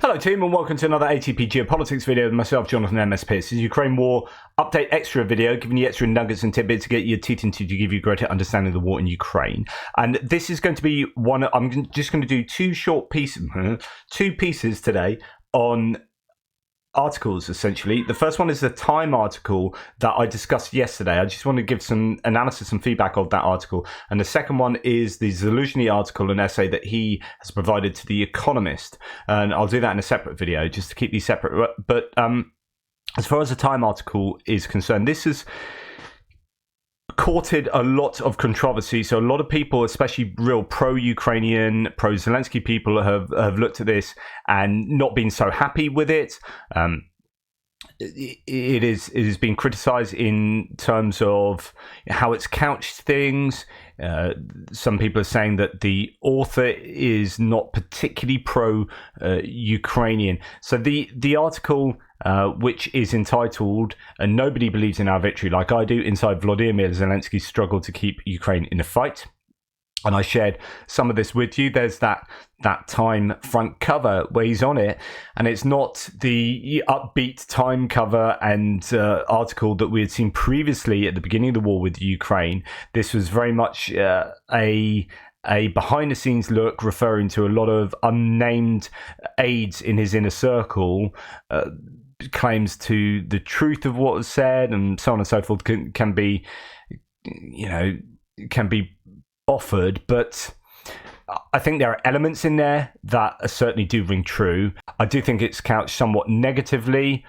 Hello team and welcome to another ATP Geopolitics video with myself, Jonathan MS Pearce. This is Ukraine War Update Extra video, giving you extra nuggets and tidbits to get your teeth into to give you a greater understanding of the war in Ukraine. And this is going to be I'm just going to do two pieces today on articles, essentially. The first one is the Time article that I discussed yesterday. I just want to give some analysis and feedback of that article. And the second one is the Zelenskyy article, an essay that he has provided to The Economist. And I'll do that in a separate video, just to keep these separate. But as far as the Time article is concerned, this is courted a lot of controversy. So a lot of people, especially real pro-Ukrainian, pro-Zelenskyy people, have looked at this and not been so happy with it. It has been criticised in terms of how it's couched things. Some people are saying that the author is not particularly pro-Ukrainian. So the article, which is entitled "Nobody Believes in Our Victory Like I Do," inside Volodymyr Zelensky's struggle to keep Ukraine in a fight. And I shared some of this with you. There's that Time front cover where he's on it, and it's not the upbeat Time cover and article that we had seen previously at the beginning of the war with Ukraine. This was very much a behind-the-scenes look, referring to a lot of unnamed aides in his inner circle, claims to the truth of what was said, and so on and so forth can be offered, but I think there are elements in there that certainly do ring true. I do think it's couched somewhat negatively.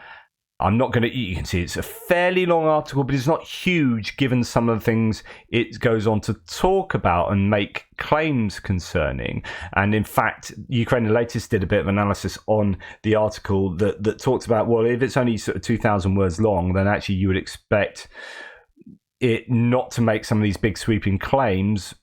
You can see it's a fairly long article, but it's not huge given some of the things it goes on to talk about and make claims concerning. And in fact, Ukraine the Latest did a bit of analysis on the article that talks about, well, if it's only sort of 2,000 words long, then actually you would expect it not to make some of these big sweeping claims.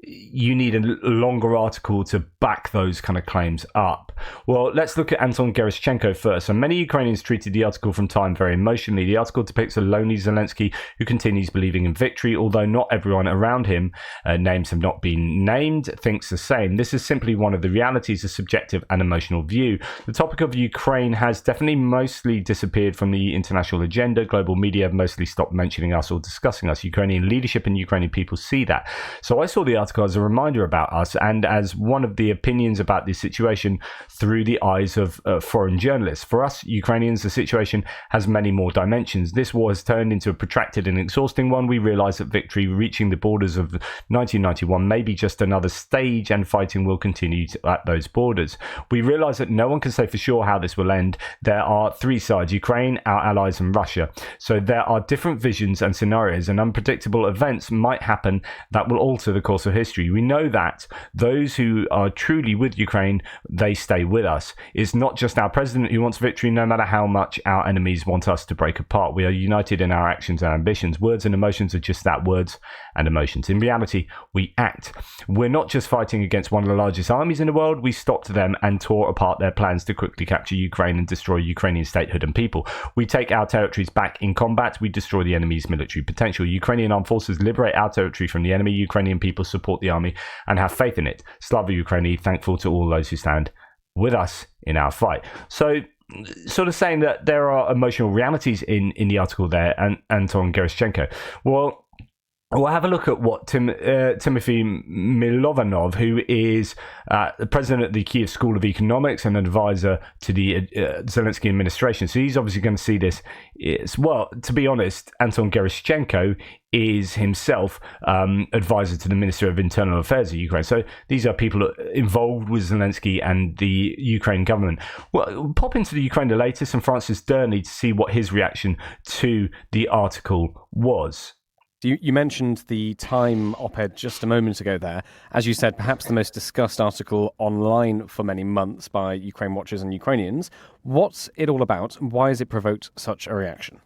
You need a longer article to back those kind of claims up. Well, let's look at Anton Gerashchenko first. So many Ukrainians treated the article from Time very emotionally. The article depicts a lonely Zelenskyy who continues believing in victory, although not everyone around him, names have not been named, thinks the same. This is simply one of the realities, a subjective and emotional view. The topic of Ukraine has definitely mostly disappeared from the international agenda. Global media have mostly stopped mentioning us or discussing us. Ukrainian leadership and Ukrainian people see that. So I saw the article as a reminder about us and as one of the opinions about this situation through the eyes of foreign journalists. For us Ukrainians, the situation has many more dimensions. This war has turned into a protracted and exhausting one. We realize that victory reaching the borders of 1991 may be just another stage, and fighting will continue at those borders. We realize that no one can say for sure how this will end. There are three sides: Ukraine, our allies, and Russia. So there are different visions and scenarios, and unpredictable events might happen that will alter the course of history. We know that those who are truly with Ukraine, they stay with us. It's not just our president who wants victory, no matter how much our enemies want us to break apart. We are united in our actions and ambitions. Words and emotions are just that, words and emotions. In reality, we act. We're not just fighting against one of the largest armies in the world. We stopped them and tore apart their plans to quickly capture Ukraine and destroy Ukrainian statehood and people. We take our territories back in combat. We destroy the enemy's military potential. Ukrainian armed forces liberate our territory from the enemy. Ukrainian people support the army and have faith in it. Slava Ukraini, thankful to all those who stand with us in our fight. So, sort of saying that there are emotional realities in the article there, and Anton Gerashchenko. Well, we'll have a look at what Timothy Mylovanov, who is the president of the Kiev School of Economics and an advisor to the Zelenskyy administration. So he's obviously going to see this as well. To be honest, Anton Gerashchenko is himself advisor to the Minister of Internal Affairs of Ukraine. So these are people involved with Zelenskyy and the Ukraine government. Well, we'll pop into the Ukraine the Latest and Francis Durney to see what his reaction to the article was. You mentioned the Time op-ed just a moment ago there. As you said, perhaps the most discussed article online for many months by Ukraine watchers and Ukrainians. What's it all about, and why has it provoked such a reaction?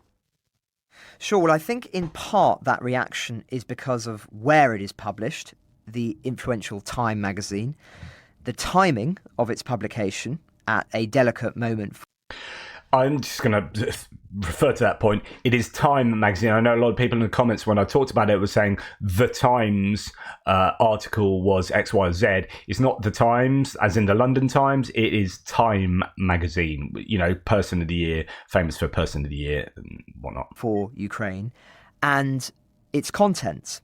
Sure. Well, I think in part that reaction is because of where it is published, the influential Time magazine, the timing of its publication at a delicate moment. I'm just going to refer to that point. It is Time magazine. I know a lot of people in the comments when I talked about it were saying the Times article was X, Y, Z. It's not the Times, as in the London Times. It is Time magazine. Person of the year, famous for Person of the Year and whatnot. For Ukraine and its contents.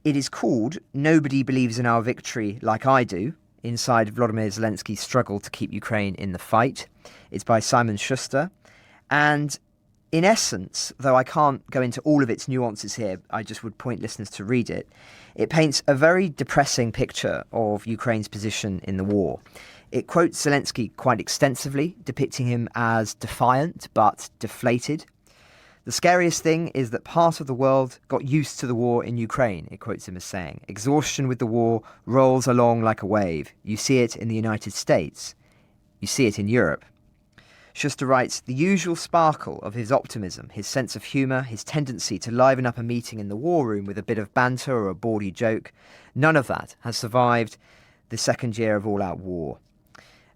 It is called Nobody Believes in Our Victory Like I Do, inside Volodymyr Zelensky's struggle to keep Ukraine in the fight. It's by Simon Schuster. And in essence, though I can't go into all of its nuances here, I just would point listeners to read it. It paints a very depressing picture of Ukraine's position in the war. It quotes Zelensky quite extensively, depicting him as defiant but deflated. The scariest thing is that part of the world got used to the war in Ukraine, it quotes him as saying. Exhaustion with the war rolls along like a wave. You see it in the United States. You see it in Europe. Schuster writes, the usual sparkle of his optimism, his sense of humour, his tendency to liven up a meeting in the war room with a bit of banter or a bawdy joke, none of that has survived the second year of all-out war.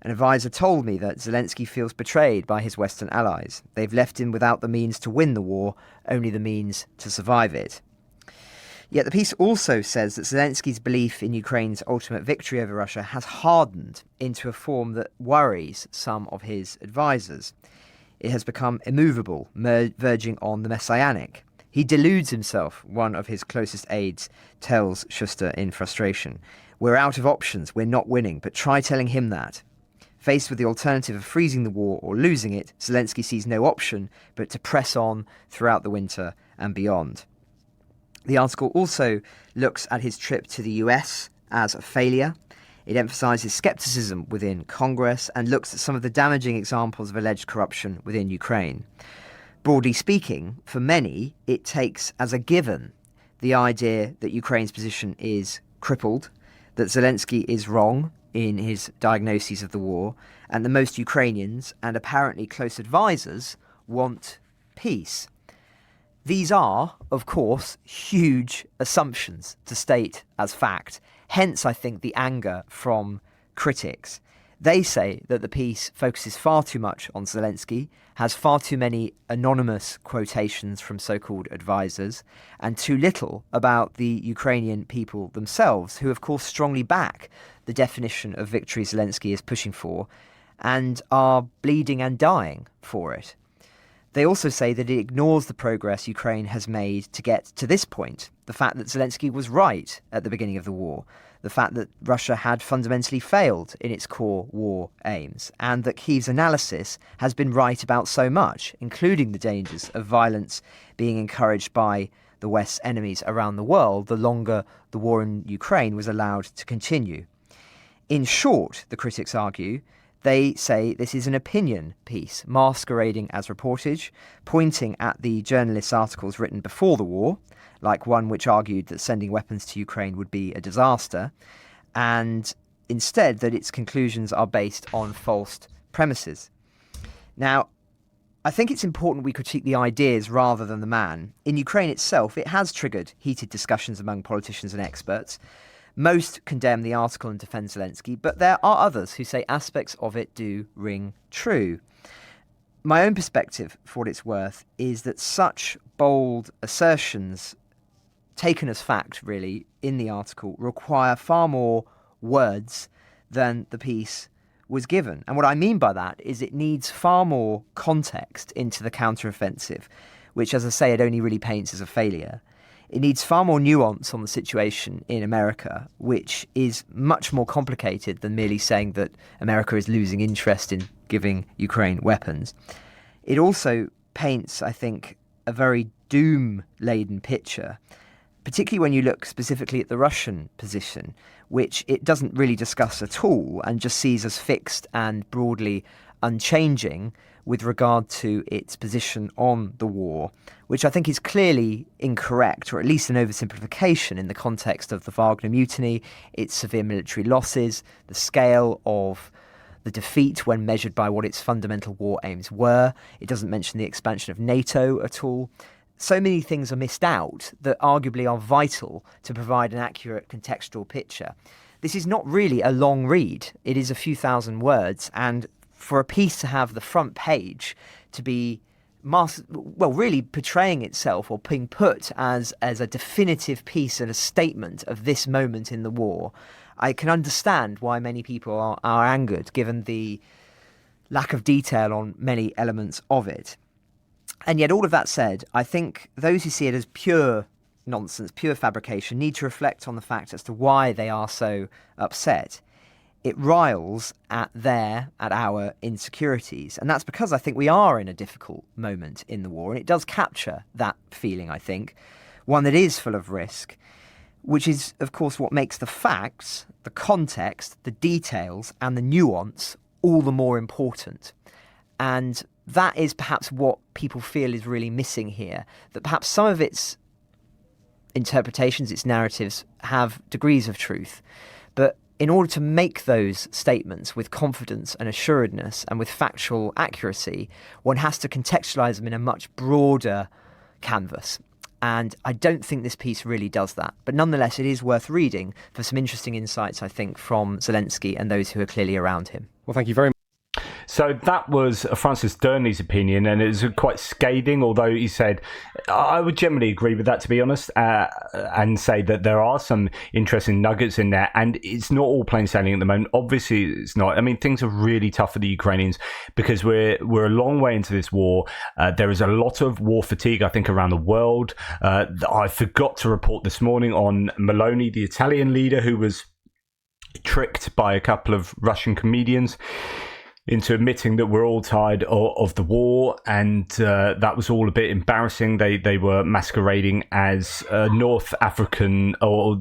An advisor told me that Zelensky feels betrayed by his Western allies. They've left him without the means to win the war, only the means to survive it. Yet the piece also says that Zelensky's belief in Ukraine's ultimate victory over Russia has hardened into a form that worries some of his advisors. It has become immovable, verging on the messianic. He deludes himself, one of his closest aides tells Schuster in frustration. We're out of options, we're not winning, but try telling him that. Faced with the alternative of freezing the war or losing it, Zelensky sees no option but to press on throughout the winter and beyond. The article also looks at his trip to the US as a failure. It emphasises scepticism within Congress and looks at some of the damaging examples of alleged corruption within Ukraine. Broadly speaking, for many, it takes as a given the idea that Ukraine's position is crippled, that Zelensky is wrong in his diagnoses of the war, and that most Ukrainians and apparently close advisors want peace. These are, of course, huge assumptions to state as fact. Hence, I think, the anger from critics. They say that the piece focuses far too much on Zelensky, has far too many anonymous quotations from so-called advisors, and too little about the Ukrainian people themselves, who of course strongly back the definition of victory Zelensky is pushing for, and are bleeding and dying for it. They also say that it ignores the progress Ukraine has made to get to this point, the fact that Zelensky was right at the beginning of the war, the fact that Russia had fundamentally failed in its core war aims, and that Kyiv's analysis has been right about so much, including the dangers of violence being encouraged by the West's enemies around the world the longer the war in Ukraine was allowed to continue. In short, the critics argue, they say this is an opinion piece, masquerading as reportage, pointing at the journalists' articles written before the war, like one which argued that sending weapons to Ukraine would be a disaster, and instead that its conclusions are based on false premises. Now, I think it's important we critique the ideas rather than the man. In Ukraine itself, it has triggered heated discussions among politicians and experts. Most condemn the article and defend Zelensky, but there are others who say aspects of it do ring true. My own perspective, for what it's worth, is that such bold assertions, taken as fact, really, in the article, require far more words than the piece was given. And what I mean by that is it needs far more context into the counteroffensive, which, as I say, it only really paints as a failure. It needs far more nuance on the situation in America, which is much more complicated than merely saying that America is losing interest in giving Ukraine weapons. It also paints, I think, a very doom-laden picture, particularly when you look specifically at the Russian position, which it doesn't really discuss at all and just sees as fixed and broadly unchanging with regard to its position on the war, which I think is clearly incorrect, or at least an oversimplification in the context of the Wagner mutiny, its severe military losses, the scale of the defeat when measured by what its fundamental war aims were. It doesn't mention the expansion of NATO at all. So many things are missed out that arguably are vital to provide an accurate contextual picture. This is not really a long read. It is a few thousand words, and for a piece to have the front page to be really portraying itself or being put as a definitive piece and a statement of this moment in the war, I can understand why many people are angered, given the lack of detail on many elements of it. And yet, all of that said, I think those who see it as pure nonsense, pure fabrication, need to reflect on the fact as to why they are so upset. It riles at our insecurities. And that's because I think we are in a difficult moment in the war. And it does capture that feeling, I think, one that is full of risk, which is, of course, what makes the facts, the context, the details, and the nuance all the more important. And that is perhaps what people feel is really missing here, that perhaps some of its interpretations, its narratives, have degrees of truth. But in order to make those statements with confidence and assuredness and with factual accuracy, one has to contextualize them in a much broader canvas. And I don't think this piece really does that. But nonetheless, it is worth reading for some interesting insights, I think, from Zelenskyy and those who are clearly around him. Well, thank you very much. So that was Francis Durnley's opinion, and it was quite scathing, although he said, I would generally agree with that, to be honest, and say that there are some interesting nuggets in there, and it's not all plain sailing at the moment. Obviously, it's not. I mean, things are really tough for the Ukrainians because we're a long way into this war. There is a lot of war fatigue, I think, around the world. I forgot to report this morning on Meloni, the Italian leader, who was tricked by a couple of Russian comedians into admitting that we're all tired of the war, and that was all a bit embarrassing. They were masquerading as North African or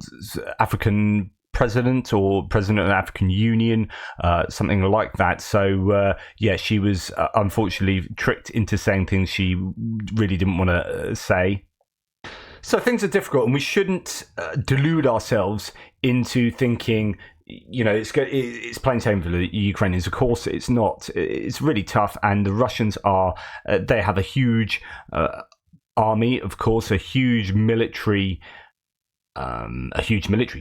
African president or president of the African Union, something like that. So she was unfortunately tricked into saying things she really didn't want to say. So things are difficult, and we shouldn't delude ourselves into thinking, it's plain sailing for the Ukrainians. Of course, it's not. It's really tough, and the Russians they have a huge army, of course, a huge military,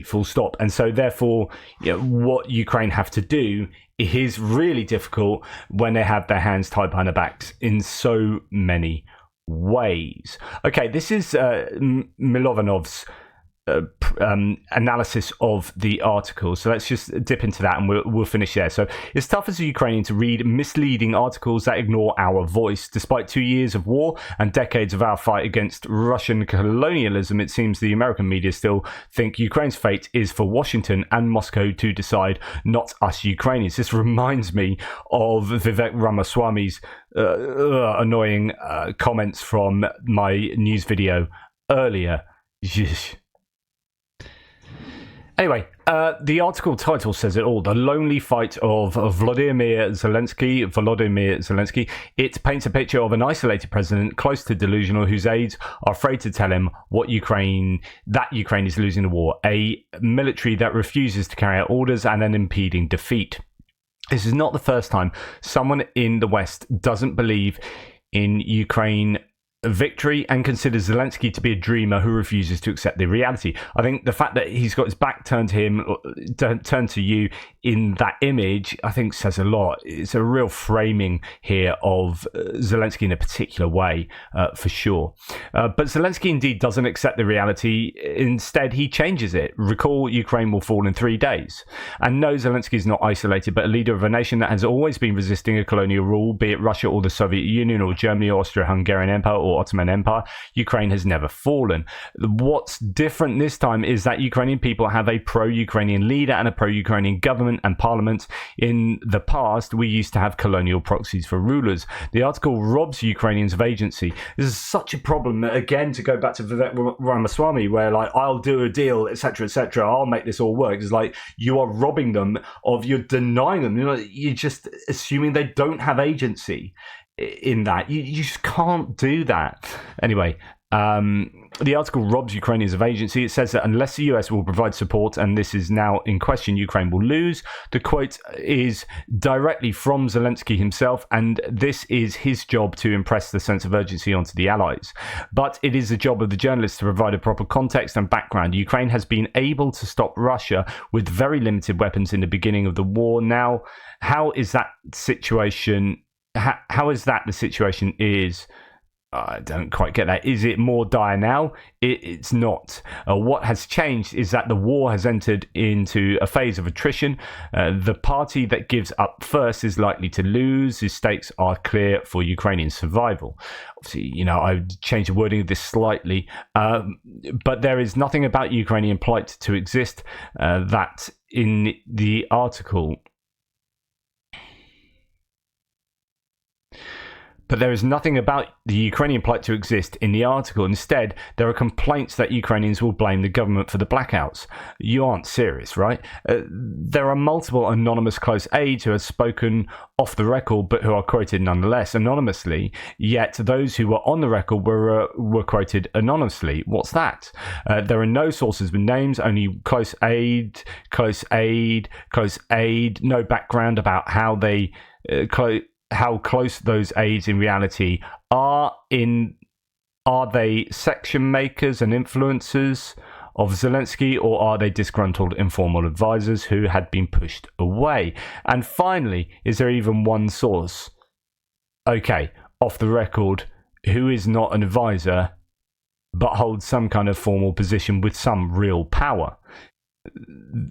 full stop. And so, therefore, what Ukraine have to do is really difficult when they have their hands tied behind their backs in so many ways. Okay, this is Mylovanov's analysis of the article. So let's just dip into that and we'll finish there. So it's tough as a Ukrainian to read misleading articles that ignore our voice. Despite 2 years of war and decades of our fight against Russian colonialism, it seems the American media still think Ukraine's fate is for Washington and Moscow to decide, not us Ukrainians. This reminds me of Vivek Ramaswamy's annoying comments from my news video earlier. Anyway, the article title says it all. The lonely fight of Volodymyr Zelenskyy. It paints a picture of an isolated president, close to delusional, whose aides are afraid to tell him that Ukraine is losing the war. A military that refuses to carry out orders and an impeding defeat. This is not the first time someone in the West doesn't believe in Ukraine victory and considers Zelenskyy to be a dreamer who refuses to accept the reality. I think the fact that he's got his back turned to him, turned to you in that image, I think says a lot. It's a real framing here of Zelenskyy in a particular way, for sure. But Zelenskyy indeed doesn't accept the reality. Instead, he changes it. Recall, Ukraine will fall in 3 days. And no, Zelenskyy is not isolated, but a leader of a nation that has always been resisting a colonial rule, be it Russia or the Soviet Union or Germany or Austro-Hungarian Empire or Ottoman Empire. Ukraine has never fallen. What's different this time is that Ukrainian people have a pro-Ukrainian leader and a pro-Ukrainian government and parliament. In the past, we used to have colonial proxies for rulers. The article robs Ukrainians of agency. This is such a problem, again, to go back to Vivek Ramaswamy, where I'll do a deal, etc., I'll make this all work. It's like you are robbing them of, you're denying them. You're just assuming they don't have agency in that. You just can't do that. Anyway, the article robs Ukrainians of agency. It says that unless the US will provide support, and this is now in question, Ukraine will lose. The quote is directly from Zelenskyy himself, and this is his job to impress the sense of urgency onto the allies. But it is the job of the journalists to provide a proper context and background. Ukraine has been able to stop Russia with very limited weapons in the beginning of the war. Now, how is that situation how is that the situation is? I don't quite get that. Is it more dire now? It's not. What has changed is that the war has entered into a phase of attrition. The party that gives up first is likely to lose. The stakes are clear for Ukrainian survival. Obviously, I changed the wording of this slightly, but there is nothing about Ukrainian plight to exist that in the article. But there is nothing about the Ukrainian plight to exist in the article. Instead, there are complaints that Ukrainians will blame the government for the blackouts. You aren't serious, right? There are multiple anonymous close aides who have spoken off the record, but who are quoted nonetheless anonymously. Yet those who were on the record were quoted anonymously. What's that? There are no sources with names, only close aide, no background about how they how close those aides in reality are. Are they section makers and influencers of Zelenskyy, or are they disgruntled informal advisors who had been pushed away? And finally, is there even one source? Okay, off the record, who is not an advisor but holds some kind of formal position with some real power?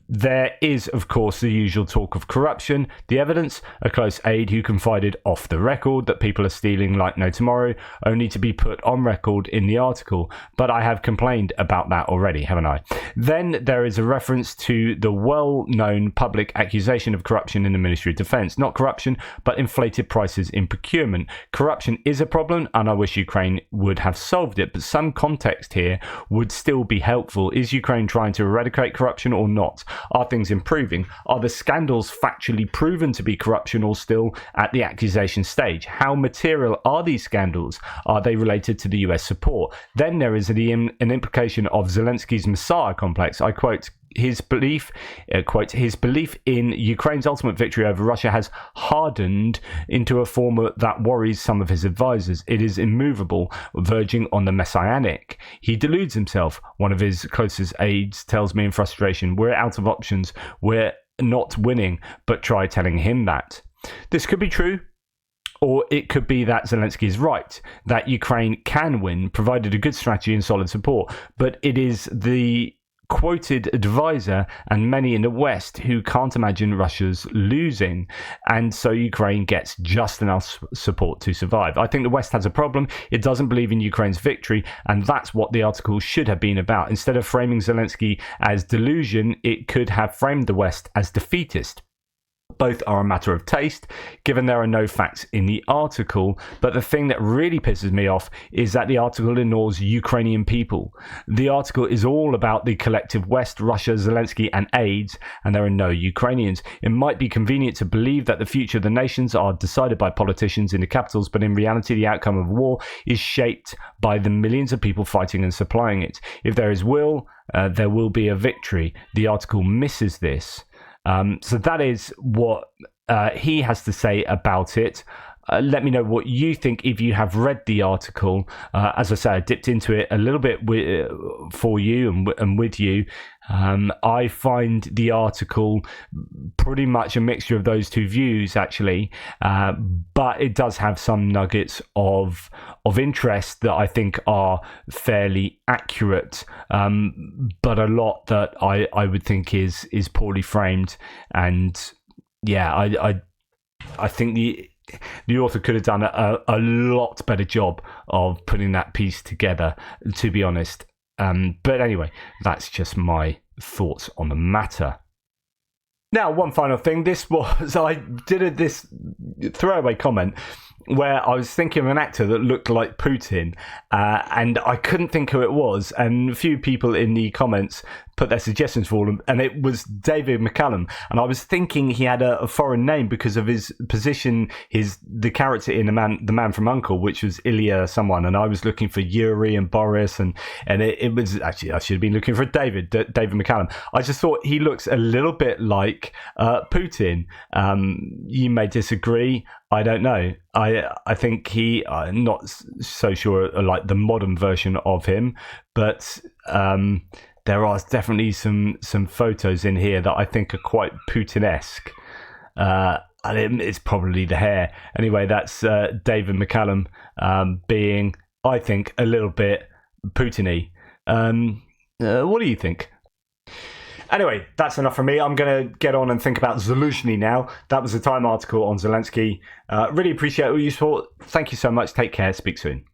There is, of course, the usual talk of corruption. The evidence: a close aide who confided off the record that people are stealing like no tomorrow, only to be put on record in the article. But I have complained about that already, haven't I? Then there is a reference to the well-known public accusation of corruption in the Ministry of Defence. Not corruption, but inflated prices in procurement. Corruption is a problem, and I wish Ukraine would have solved it, but some context here would still be helpful. Is Ukraine trying to eradicate corruption or not? Are things improving? Are the scandals factually proven to be corruption or still at the accusation stage? How material are these scandals? Are they related to the US support? Then there is an implication of Zelenskyy's Messiah complex. I quote, his belief in Ukraine's ultimate victory over Russia has hardened into a form that worries some of his advisors. It is immovable, verging on the messianic. He deludes himself. One of his closest aides tells me in frustration, we're out of options. We're not winning, but try telling him that. This could be true, or it could be that Zelenskyy is right, that Ukraine can win, provided a good strategy and solid support. But it is the quoted advisor and many in the West who can't imagine Russia's losing, and so Ukraine gets just enough support to survive. I think the West has a problem. It doesn't believe in Ukraine's victory, and that's what the article should have been about. Instead of framing Zelenskyy as delusion, it could have framed the West as defeatist. Both are a matter of taste, given there are no facts in the article. But the thing that really pisses me off is that the article ignores Ukrainian people. The article is all about the collective West, Russia, Zelenskyy, and aides, and there are no Ukrainians. It might be convenient to believe that the future of the nations are decided by politicians in the capitals, but in reality, the outcome of war is shaped by the millions of people fighting and supplying it. If there is will, there will be a victory. The article misses this. So that is what he has to say about it. Let me know what you think if you have read the article. As I say, I dipped into it a little bit for you and with you. I find the article pretty much a mixture of those two views, actually, but it does have some nuggets of interest that I think are fairly accurate, but a lot that I would think is poorly framed. And yeah, I think the author could have done a lot better job of putting that piece together, to be honest. But anyway, that's just my thoughts on the matter. Now, one final thing. I did this throwaway comment where I was thinking of an actor that looked like Putin, and I couldn't think who it was. And a few people in the comments put their suggestions for him, and it was David McCallum. And I was thinking he had a foreign name because of his position, the character in the Man from U.N.C.L.E., which was Ilya someone. And I was looking for Yuri and Boris, and it was actually, I should have been looking for David McCallum. I just thought he looks a little bit like Putin. You may disagree. I don't know. I think he, not so sure like the modern version of him, but there are definitely some photos in here that I think are quite Putin-esque. It's probably the hair. Anyway, that's David McCallum being, I think, a little bit Putin-y. What do you think? Anyway, that's enough from me. I'm going to get on and think about Zelenskyy now. That was a Time article on Zelenskyy. Really appreciate all your support. Thank you so much. Take care. Speak soon.